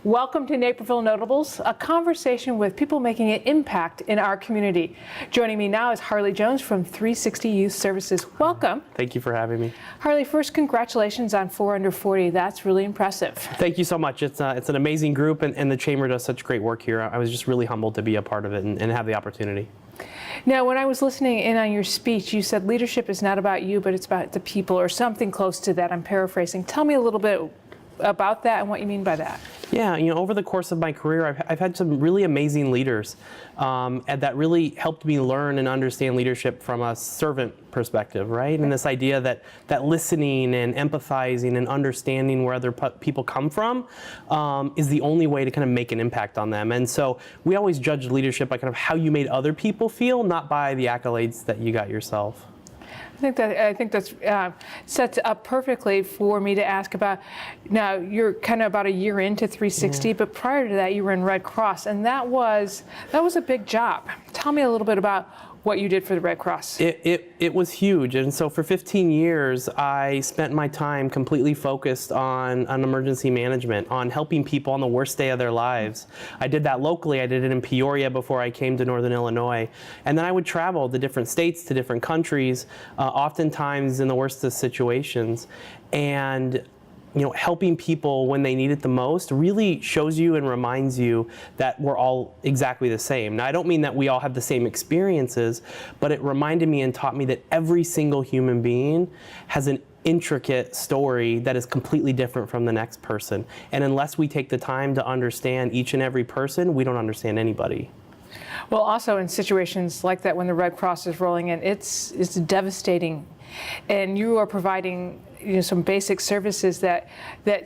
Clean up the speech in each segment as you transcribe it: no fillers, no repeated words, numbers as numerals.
Welcome to Naperville Notables, a conversation with people making an impact in our community. Joining me now is Harley Jones from 360 Youth Services. Welcome. Thank you for having me. Harley, first, congratulations on 4 under 40. That's really impressive. Thank you so much. It's an amazing group, and the Chamber does such great work here. I was just really humbled to be a part of it and have the opportunity. Now, when I was listening in on your speech, you said leadership is not about you, but it's about the people, or something close to that. I'm paraphrasing. Tell me a little bit about that and what you mean by that. Yeah, over the course of my career, I've had some really amazing leaders and that really helped me learn and understand leadership from a servant perspective, right? And this idea that listening and empathizing and understanding where other people come from is the only way to kind of make an impact on them. And so we always judge leadership by kind of how you made other people feel, not by the accolades that you got yourself. I think that sets up perfectly for me to ask about. Now, you're kind of about a year into 360, but prior to that, you were in Red Cross, and that was a big job. Tell me a little bit about what you did for the Red Cross. It was huge, and so for 15 years, I spent my time completely focused on emergency management, on helping people on the worst day of their lives. I did that locally. I did it in Peoria before I came to Northern Illinois, and then I would travel to different states, to different countries, oftentimes in the worst of situations, and helping people when they need it the most really shows you and reminds you that we're all exactly the same. Now, I don't mean that we all have the same experiences, but it reminded me and taught me that every single human being has an intricate story that is completely different from the next person. And unless we take the time to understand each and every person, we don't understand anybody. Well, also in situations like that, when the Red Cross is rolling in, it's devastating. And you are providing some basic services that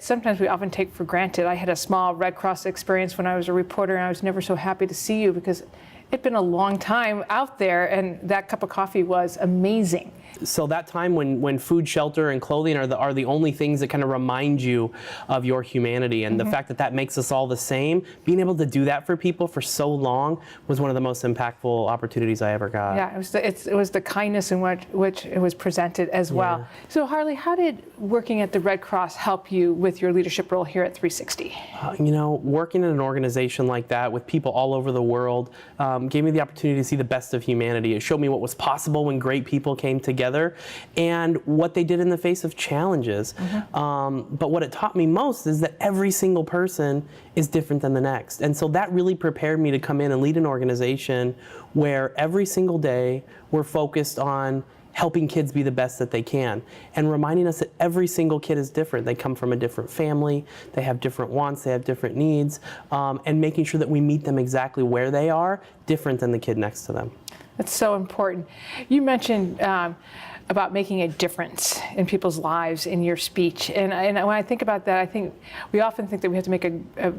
sometimes we often take for granted. I had a small Red Cross experience when I was a reporter, and I was never so happy to see you because it'd been a long time out there, and that cup of coffee was amazing. So that time when food, shelter, and clothing are the only things that kind of remind you of your humanity, and the fact that makes us all the same, being able to do that for people for so long was one of the most impactful opportunities I ever got. Yeah, it was the kindness in which it was presented as well. So Harley, how did working at the Red Cross help you with your leadership role here at 360? Working in an organization like that with people all over the world gave me the opportunity to see the best of humanity. It showed me what was possible when great people came together and what they did in the face of challenges. But what it taught me most is that every single person is different than the next. And so that really prepared me to come in and lead an organization where every single day we're focused on helping kids be the best that they can, and reminding us that every single kid is different. They come from a different family, they have different wants, they have different needs, and making sure that we meet them exactly where they are, different than the kid next to them. That's so important. You mentioned about making a difference in people's lives in your speech, and when I think about that, I think we often think that we have to make a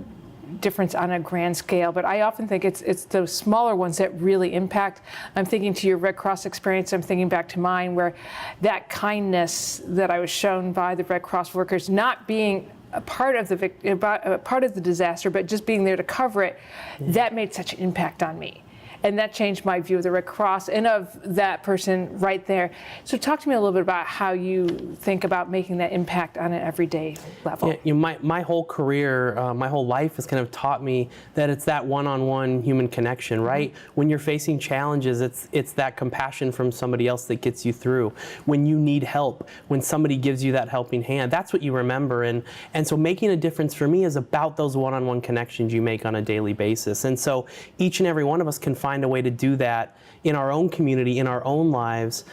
difference on a grand scale, but I often think it's those smaller ones that really impact. I'm thinking to your Red Cross experience, I'm thinking back to mine, where that kindness that I was shown by the Red Cross workers, not being a part of the disaster, but just being there to cover it, that made such an impact on me. And that changed my view of the Red Cross and of that person right there. So talk to me a little bit about how you think about making that impact on an everyday level. Yeah, my whole career, my whole life has kind of taught me that it's that one-on-one human connection, right? When you're facing challenges, it's that compassion from somebody else that gets you through. When you need help, when somebody gives you that helping hand, that's what you remember. And so making a difference for me is about those one-on-one connections you make on a daily basis. And so each and every one of us can find a way to do that in our own community, in our own lives,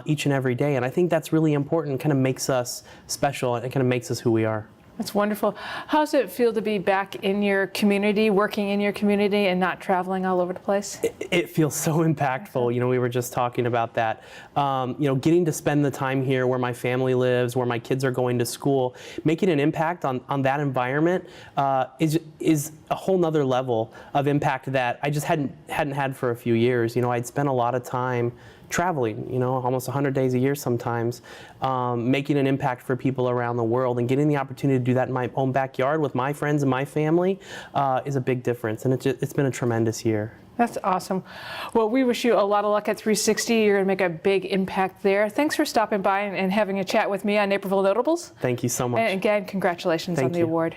each and every day. And I think that's really important. It kind of makes us special. It kind of makes us who we are. That's wonderful. How does it feel to be back in your community, working in your community, and not traveling all over the place? It feels so impactful. We were just talking about that. Getting to spend the time here where my family lives, where my kids are going to school, making an impact on that environment is a whole nother level of impact that I just hadn't had for a few years. I'd spent a lot of time traveling, almost 100 days a year sometimes, making an impact for people around the world, and getting the opportunity to do that in my own backyard with my friends and my family is a big difference, and it's been a tremendous year. That's awesome. Well, we wish you a lot of luck at 360. You're going to make a big impact there. Thanks for stopping by and having a chat with me on Naperville Notables. Thank you so much. And again, congratulations on the award.